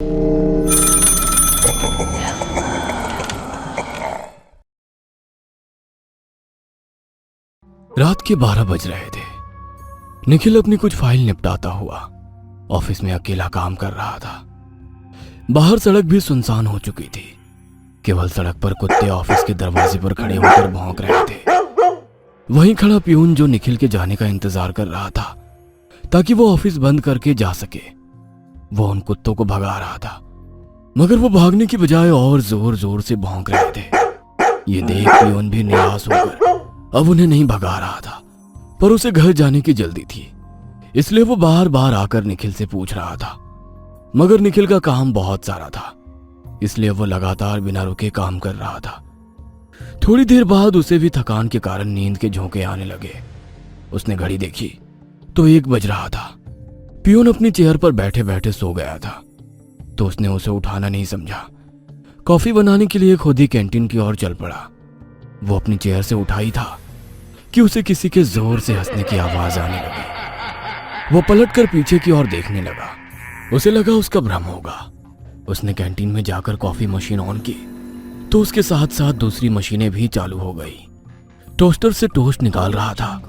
रात के 12 बज रहे थे। निखिल अपनी कुछ फाइल निपटाता हुआ ऑफिस में अकेला काम कर रहा था। बाहर सड़क भी सुनसान हो चुकी थी। केवल सड़क पर कुत्ते ऑफिस के दरवाजे पर खड़े होकर भौंक रहे थे। वहीं खड़ा पियून जो निखिल के जाने का इंतजार कर रहा था ताकि वो ऑफिस बंद करके जा सके, वो उन कुत्तों को भगा रहा था, मगर वो भागने की बजाय और जोर जोर से भौंक रहे थे। ये देख पियून भी निराश होकर अब उन्हें नहीं भगा रहा था, पर उसे घर जाने की जल्दी थी, इसलिए वो बार बार आकर निखिल से पूछ रहा था। मगर निखिल का काम बहुत सारा था, इसलिए वो लगातार बिना रुके काम कर रहा था। थोड़ी देर बाद उसे भी थकान के कारण नींद के झोंके आने लगे। उसने घड़ी देखी तो 1 बज रहा था। पियून अपनी चेयर पर बैठे बैठे सो गया था, तो उसने उसे उठाना नहीं समझा। कॉफी बनाने के लिए खुद ही कैंटीन की ओर चल पड़ा। वो अपनी चेयर से उठा ही था कि उसे किसी के जोर से हंसने की आवाज आने लगी। वो पलटकर पीछे की ओर देखने लगा। उसे लगा उसका भ्रम होगा। उसने कैंटीन में जाकर कॉफी मशीन ऑन की तो उसके साथ साथ दूसरी मशीनें भी चालू हो गई। टोस्टर से टोस्ट निकाल रहा था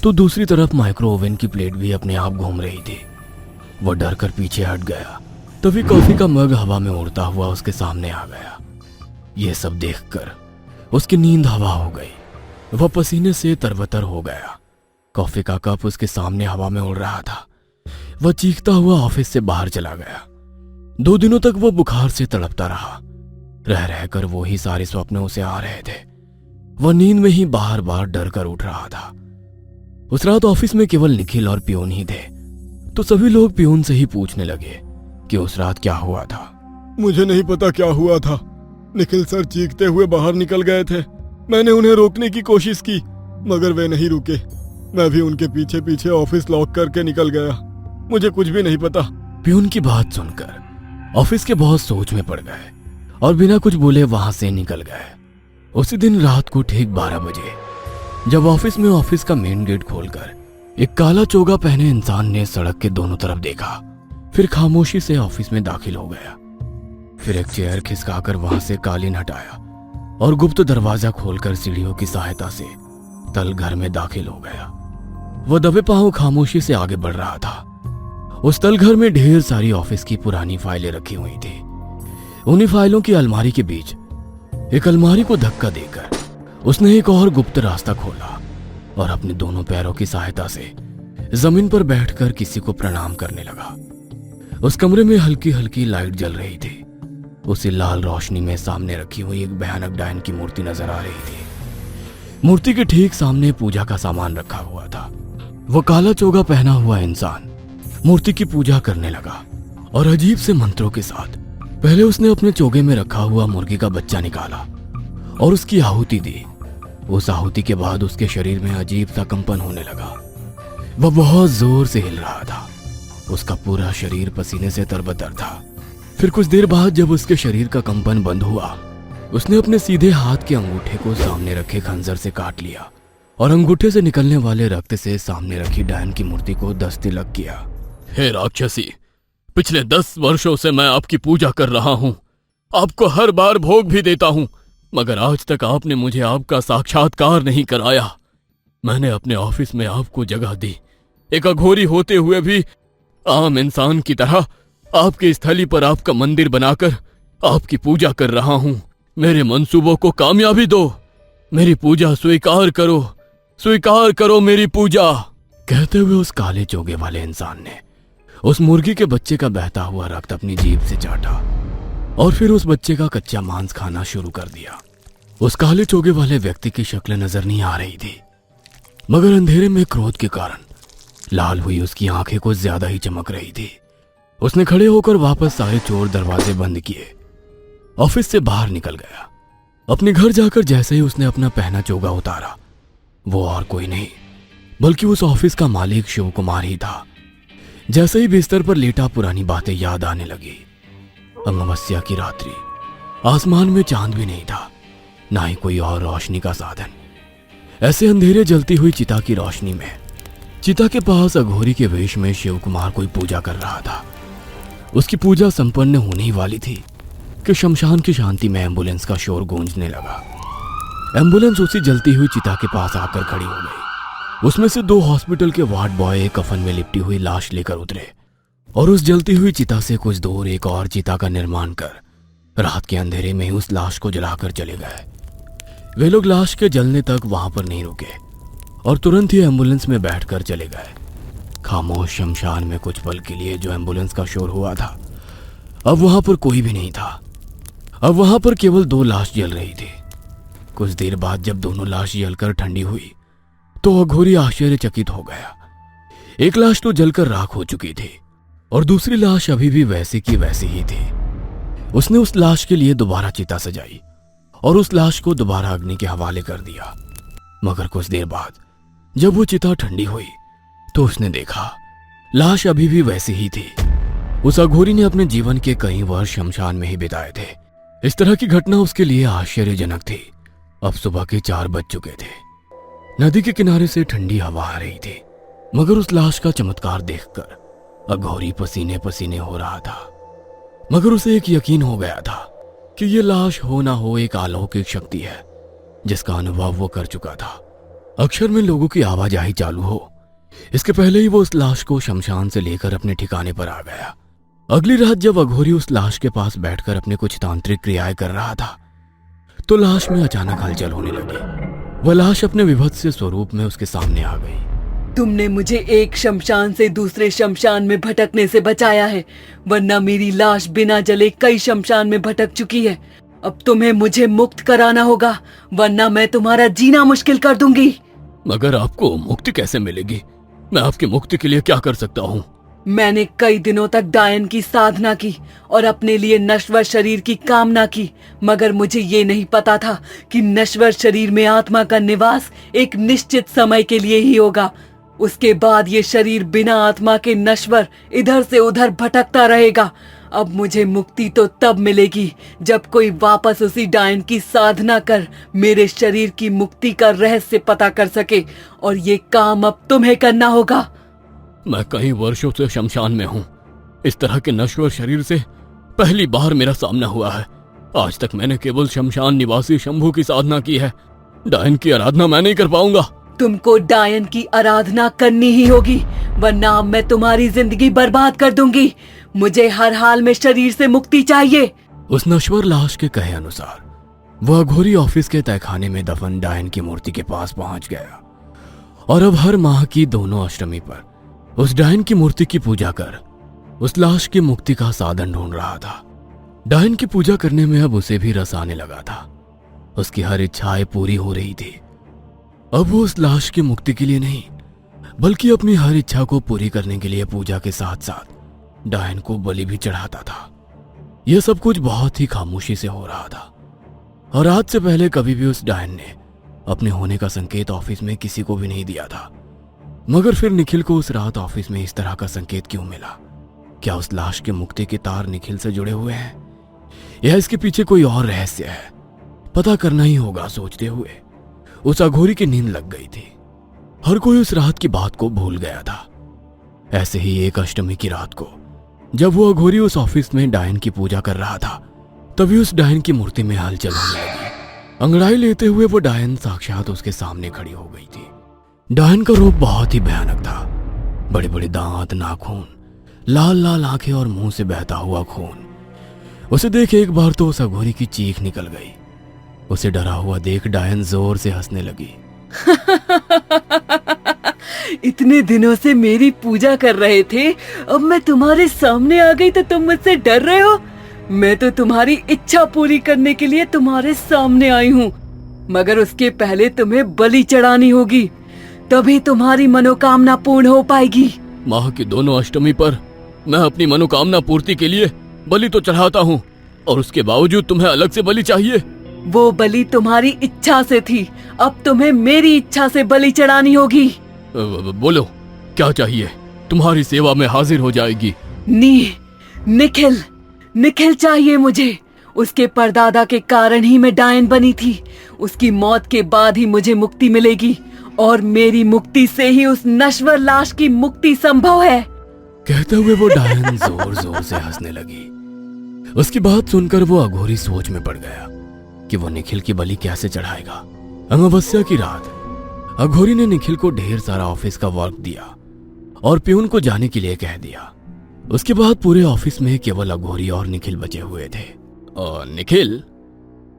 तो दूसरी तरफ माइक्रो ओवन की प्लेट भी अपने आप घूम रही थी। वो डर कर पीछे हट गया। तभी कॉफी का मग हवा में उड़ता हुआ उसके सामने आ गया। यह सब देखकर उसकी नींद हवा हो गई। वह पसीने से तरबतर हो गया। कॉफी का कप उसके सामने हवा में उड़ रहा था। वह चीखता हुआ ऑफिस से बाहर चला गया। 2 दिनों तक वो बुखार से तड़पता रहा। रह रहकर वो ही सारे सपने उसे आ रहे थे। वह नींद में ही बार बार डर कर उठ रहा था। उस रात ऑफिस में केवल निखिल और पियून ही थे, तो सभी लोग पियून से ही पूछने लगे कि उस रात क्या हुआ था। मुझे नहीं पता क्या हुआ था। निखिल सर चीखते हुए बाहर निकल गए थे। मैंने उन्हें रोकने की कोशिश की, मगर वे नहीं रुके। मैं भी उनके पीछे पीछे ऑफिस लॉक करके निकल गया। मुझे कुछ भी नहीं पता। पियून की बात सुनकर ऑफिस के बॉस सोच में पड़ गए और बिना कुछ बोले वहां से निकल गए। उसी दिन रात को ठीक 12 बजे जब ऑफिस में ऑफिस का मेन गेट खोलकर एक काला चोगा पहने इंसान ने सड़क के दोनों तरफ देखा, फिर खामोशी से ऑफिस में दाखिल हो गया। फिर एक चेयर खिसकाकर वहां से कालीन हटाया और गुप्त दरवाजा खोलकर सीढ़ियों की सहायता से तल घर में दाखिल हो गया। वह दबे पांव खामोशी से आगे बढ़ रहा था। उस तल घर में ढेर सारी ऑफिस की पुरानी फाइलें रखी हुई थी। उन्हीं फाइलों की अलमारी के बीच एक अलमारी को धक्का देकर उसने एक और गुप्त रास्ता खोला और अपने दोनों पैरों की सहायता से जमीन पर बैठकर किसी को प्रणाम करने लगा। उस कमरे में हल्की हल्की लाइट जल रही थी। उसी लाल रोशनी में सामने रखी हुई एक भयानक डायन की मूर्ति नजर आ रही थी। मूर्ति के ठीक सामने पूजा का सामान रखा हुआ था। वो काला चोगा पहना हुआ इंसान मूर्ति की पूजा करने लगा और अजीब से मंत्रों के साथ पहले उसने अपने चोगे में रखा हुआ मुर्गी का बच्चा निकाला और उसकी आहुति दी। उस आहुति के बाद उसके शरीर में अजीब सा कंपन होने लगा। वह बहुत जोर से हिल रहा था। उसका पूरा शरीर पसीने से तरबतर था। फिर कुछ देर बाद जब उसके शरीर का कंपन बंद हुआ, उसने अपने सीधे हाथ के अंगूठे को सामने रखे खंजर से काट लिया और अंगूठे से निकलने वाले रक्त से सामने रखी डायन की मूर्ति को 10 तिलक किया। हे राक्षसी, पिछले 10 वर्षों से मैं आपकी पूजा कर रहा हूँ। आपको हर बार भोग भी देता हूँ, मगर आज तक आपने मुझे आपका साक्षात्कार नहीं कराया। मैंने अपने ऑफिस में आपको जगह दी। एक अघोरी होते हुए भी आम इंसान की तरह आपकी स्थली पर आपका मंदिर बनाकर आपकी पूजा कर रहा हूँ। मेरे मंसूबों को कामयाबी दो। मेरी पूजा स्वीकार करो, स्वीकार करो मेरी पूजा। कहते हुए उस काले चोगे वाले इंसान ने उस मुर्गी के बच्चे का बहता हुआ रक्त अपनी जीभ से चाटा और फिर उस बच्चे का कच्चा मांस खाना शुरू कर दिया। उस काले चोगे वाले व्यक्ति की शक्ल नजर नहीं आ रही थी, मगर अंधेरे में क्रोध के कारण लाल हुई उसकी आंखें कुछ ज्यादा ही चमक रही थी। उसने खड़े होकर वापस सारे चोर दरवाजे बंद किए, ऑफिस से बाहर निकल गया। अपने घर जाकर जैसे ही उसने अपना पहना चोगा उतारा, वो और कोई नहीं बल्कि उस ऑफिस का मालिक शिव कुमार ही था। जैसे ही बिस्तर पर लेटा पुरानी बातें याद आने लगी। अमावस्या की रात्रि, आसमान में चांद भी नहीं था, ना ही कोई और रोशनी का साधन। ऐसे अंधेरे जलती हुई चिता की रोशनी में चिता के पास अघोरी के वेश में शिव कुमार कोई पूजा कर रहा था। उसकी पूजा संपन्न होने ही वाली थी कि शमशान की शांति में एम्बुलेंस का शोर गूंजने लगा। एम्बुलेंस उसी जलती हुई चिता के पास आकर खड़ी हो गई। उसमें से 2 हॉस्पिटल के वार्ड बॉय एक कफन में लिपटी हुई लाश लेकर उतरे और उस जलती हुई चिता से कुछ दूर एक और चिता का निर्माण कर रात के अंधेरे में ही उस लाश को जलाकर चले गए। वे लोग लाश के जलने तक वहां पर नहीं रुके और तुरंत ही एम्बुलेंस में बैठकर चले गए। खामोश शमशान में कुछ पल के लिए जो एम्बुलेंस का शोर हुआ था, अब वहां पर कोई भी नहीं था। अब वहां पर केवल 2 लाश जल रही थी। कुछ देर बाद जब दोनों लाश जलकर ठंडी हुई तो अघोरी आश्चर्यचकित हो गया। एक लाश तो जलकर राख हो चुकी थी और दूसरी लाश अभी भी वैसी की वैसी ही थी। उसने उस लाश के लिए दोबारा चिता सजाई और उस लाश को दोबारा अग्नि के हवाले कर दिया। मगर कुछ देर बाद जब वो चिता ठंडी हुई तो उसने देखा लाश अभी भी वैसी ही थी। उस अघोरी ने अपने जीवन के कई वर्ष शमशान में ही बिताए थे। इस तरह की घटना उसके लिए आश्चर्यजनक थी। अब सुबह के 4 बज चुके थे। नदी के किनारे से ठंडी हवा आ रही थी, मगर उस लाश का चमत्कार देखकर अघोरी पसीने पसीने हो रहा था। मगर उसे एक यकीन हो गया था कि यह लाश हो ना हो एक अलौकिक शक्ति है जिसका अनुभव वो कर चुका था। अक्षर में लोगों की आवाजाही चालू हो इसके पहले ही वो उस लाश को शमशान से लेकर अपने ठिकाने पर आ गया। अगली रात जब अघोरी उस लाश के पास बैठकर अपने कुछ तांत्रिक क्रियाएं कर रहा था तो लाश में अचानक हलचल होने लगी। वह लाश अपने विभत्स स्वरूप में उसके सामने आ गई। तुमने मुझे एक शमशान से दूसरे शमशान में भटकने से बचाया है, वरना मेरी लाश बिना जले कई शमशान में भटक चुकी है। अब तुम्हें मुझे मुक्त कराना होगा, वरना मैं तुम्हारा जीना मुश्किल कर दूंगी। मगर आपको मुक्ति कैसे मिलेगी? मैं आपकी मुक्ति के लिए क्या कर सकता हूँ? मैंने कई दिनों तक डायन की साधना की और अपने लिए नश्वर शरीर की कामना की, मगर मुझे ये नहीं पता था कि नश्वर शरीर में आत्मा का निवास एक निश्चित समय के लिए ही होगा। उसके बाद ये शरीर बिना आत्मा के नश्वर इधर से उधर भटकता रहेगा। अब मुझे मुक्ति तो तब मिलेगी जब कोई वापस उसी डायन की साधना कर मेरे शरीर की मुक्ति का रहस्य पता कर सके, और ये काम अब तुम्हें करना होगा। मैं कई वर्षों से शमशान में हूँ। इस तरह के नश्वर शरीर से पहली बार मेरा सामना हुआ है। आज तक मैंने केवल शमशान निवासी शंभू की साधना की है। डायन की आराधना मैं नहीं कर पाऊंगा। तुमको डायन की आराधना करनी ही होगी, वरना मैं तुम्हारी जिंदगी बर्बाद कर दूंगी। मुझे हर हाल में शरीर से मुक्ति चाहिए। उस नश्वर लाश के कहे अनुसार वह अघोरी ऑफिस के तहखाने में दफन डायन की मूर्ति के पास पहुंच गया और अब हर माह की दोनों अष्टमी पर उस डायन की मूर्ति की पूजा कर उस लाश की मुक्ति का साधन ढूंढ रहा था। डायन की पूजा करने में अब उसे भी रस आने लगा था। उसकी हर इच्छाएं पूरी हो रही थी। अब वो उस लाश की मुक्ति के लिए नहीं, बल्कि अपनी हर इच्छा को पूरी करने के लिए पूजा के साथ साथ डायन को बलि भी चढ़ाता था। यह सब कुछ बहुत ही खामोशी से हो रहा था और आज से पहले कभी भी उस डायन ने अपने होने का संकेत ऑफिस में किसी को भी नहीं दिया था। मगर फिर निखिल को उस रात ऑफिस में इस तरह का संकेत क्यों मिला? क्या उस लाश के मुक्ति के तार निखिल से जुड़े हुए हैं या इसके पीछे कोई और रहस्य है? पता करना ही होगा। सोचते हुए उस अघोरी की नींद लग गई थी। हर कोई उस रात की बात को भूल गया था। ऐसे ही एक अष्टमी की रात को जब वो अघोरी उस ऑफिस में डायन की पूजा कर रहा था, तभी उस डायन की मूर्ति में हलचल होने लगी। अंगड़ाई लेते हुए वो डायन साक्षात उसके सामने खड़ी हो गई थी। डायन का रूप बहुत ही भयानक था। बड़े बड़े दांत, नाखून, लाल लाल आंखें और मुंह से बहता हुआ खून। उसे देख एक बार तो उस अघोरी की चीख निकल गई। उसे डरा हुआ देख डायन जोर से हंसने लगी। इतने दिनों से मेरी पूजा कर रहे थे, अब मैं तुम्हारे सामने आ गई तो तुम मुझसे डर रहे हो? मैं तो तुम्हारी इच्छा पूरी करने के लिए तुम्हारे सामने आई हूँ, मगर उसके पहले तुम्हें बलि चढ़ानी होगी, तभी तुम्हारी मनोकामना पूर्ण हो पाएगी। माह की दोनों अष्टमी पर मैं अपनी मनोकामना पूर्ति के लिए बलि तो चढ़ाता हूँ, और उसके बावजूद तुम्हें अलग से बलि चाहिए? वो बलि तुम्हारी इच्छा से थी, अब तुम्हें मेरी इच्छा से बलि चढ़ानी होगी। बोलो क्या चाहिए? तुम्हारी सेवा में हाजिर हो जाएगी। निखिल चाहिए मुझे। उसके परदादा के कारण ही मैं डायन बनी थी। उसकी मौत के बाद ही मुझे मुक्ति मिलेगी, और मेरी मुक्ति से ही उस नश्वर लाश की मुक्ति संभव है। कहते हुए वो डायन जोर जोर से हंसने लगी। उसकी बात सुनकर वो अघोरी सोच में पड़ गया कि वो निखिल की बलि कैसे चढ़ाएगा। अमावस्या की रात अघोरी ने निखिल को ढेर सारा ऑफिस का वर्क दिया और प्यून को जाने के लिए कह दिया। उसके बाद पूरे ऑफिस में केवल अघोरी और निखिल बचे हुए थे। निखिल,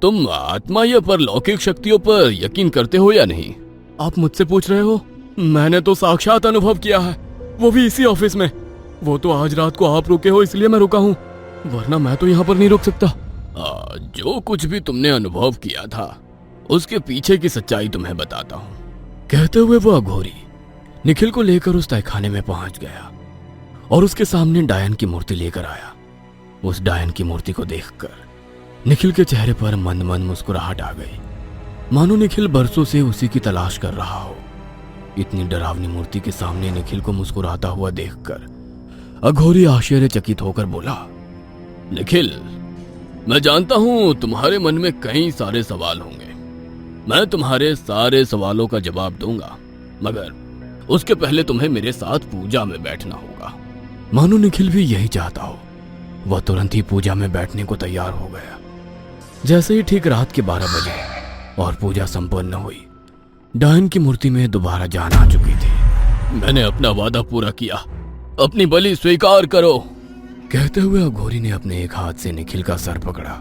तुम आत्मा या परलौकिक शक्तियों पर यकीन करते हो या नहीं? आप मुझसे पूछ रहे हो? मैंने तो साक्षात अनुभव किया है, वो भी इसी ऑफिस में। वो तो आज रात को आप रुके हो इसलिए मैं रुका हूँ, वरना मैं तो यहाँ पर नहीं रुक सकता। जो कुछ भी तुमने अनुभव किया था उसके पीछे की सच्चाई तुम्हें बताता हूँ। कहते हुए वो अघोरी निखिल को लेकर उस तहखाने में पहुंच गया और उसके सामने डायन की मूर्ति लेकर आया। उस डायन की मूर्ति को देखकर निखिल के चेहरे पर मंद मंद मुस्कुराहट आ गई, मानो निखिल बरसों से उसी की तलाश कर रहा हो। इतनी डरावनी मूर्ति के सामने निखिल को मुस्कुराता हुआ देखकर अघोरी आश्चर्यचकित होकर बोला, निखिल, मैं जानता हूं तुम्हारे मन में कई सारे सवाल होंगे। मैं तुम्हारे सारे सवालों का जवाब दूंगा, मगर उसके पहले तुम्हें मेरे साथ पूजा में बैठना होगा। मानो निखिल भी यही चाहता हो। वह तुरंत ही पूजा में बैठने को तैयार हो गया। जैसे ही ठीक रात के 12 बजे और पूजा संपन्न हुई, डायन की मूर्ति में दोबारा जान आ चुकी थी। मैंने अपना वादा पूरा किया, अपनी बलि स्वीकार करो। कहते हुए अघोरी ने अपने एक हाथ से निखिल का सर पकड़ा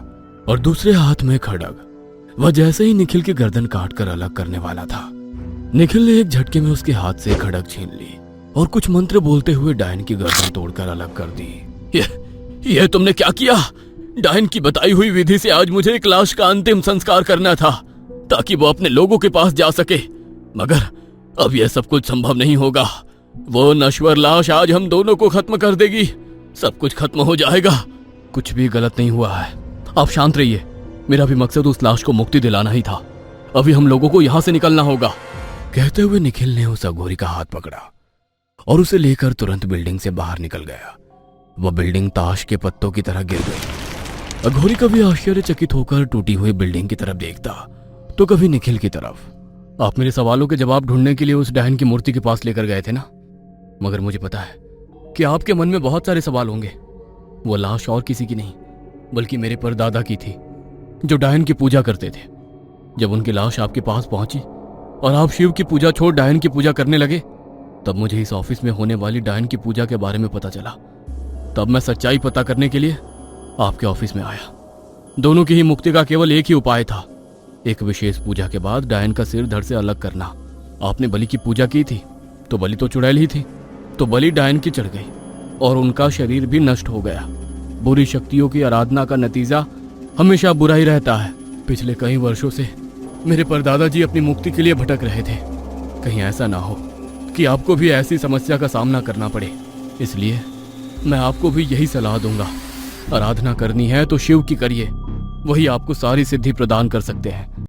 और दूसरे हाथ में खड्ग। वह जैसे ही निखिल की गर्दन काटकर अलग करने वाला था, निखिल ने एक झटके में उसके हाथ से खड्ग छीन ली और कुछ मंत्र बोलते हुए डायन की गर्दन तोड़कर अलग कर दी। ये तुमने क्या किया? डायन की बताई हुई विधि से आज मुझे एक लाश का अंतिम संस्कार करना था ताकि वो अपने लोगों के पास जा सके, मगर अब यह सब कुछ संभव नहीं होगा। वो नश्वर लाश आज हम दोनों को खत्म कर देगी, सब कुछ खत्म हो जाएगा। कुछ भी गलत नहीं हुआ है, आप शांत रहिए। मेरा भी मकसद उस लाश को मुक्ति दिलाना ही था। अभी हम लोगों को यहां से निकलना होगा। कहते हुए निखिल ने उस अघोरी का हाथ पकड़ा और उसे लेकर तुरंत बिल्डिंग से बाहर निकल गया। वह बिल्डिंग ताश के पत्तों की तरह गिर गई। अघोरी कभी आश्चर्यचकित होकर टूटी हुई बिल्डिंग की तरफ देखता तो कभी निखिल की तरफ। आप मेरे सवालों के जवाब ढूंढने के लिए उस डायन की मूर्ति के पास लेकर गए थे ना, मगर मुझे पता है कि आपके मन में बहुत सारे सवाल होंगे। वो लाश और किसी की नहीं बल्कि मेरे परदादा की थी, जो डायन की पूजा करते थे। जब उनकी लाश आपके पास पहुंची और आप शिव की पूजा छोड़ डायन की पूजा करने लगे, तब मुझे इस ऑफिस में होने वाली डायन की पूजा के बारे में पता चला। तब मैं सच्चाई पता करने के लिए आपके ऑफिस में आया। दोनों की ही मुक्ति का केवल एक ही उपाय था, एक विशेष पूजा के बाद डायन का सिर धड़ से अलग करना। आपने बलि की पूजा की थी तो बलि तो चुड़ैल ही थी, तो बलि डायन की चढ़ गई और उनका शरीर भी नष्ट हो गया। बुरी शक्तियों की आराधना का नतीजा हमेशा बुरा ही रहता है। पिछले कई वर्षों से मेरे परदादा जी अपनी मुक्ति के लिए भटक रहे थे। कहीं ऐसा ना हो कि आपको भी ऐसी समस्या का सामना करना पड़े, इसलिए मैं आपको भी यही सलाह दूंगा। आराधना करनी है तो शिव की करिए, वही आपको सारी सिद्धि प्रदान कर सकते हैं।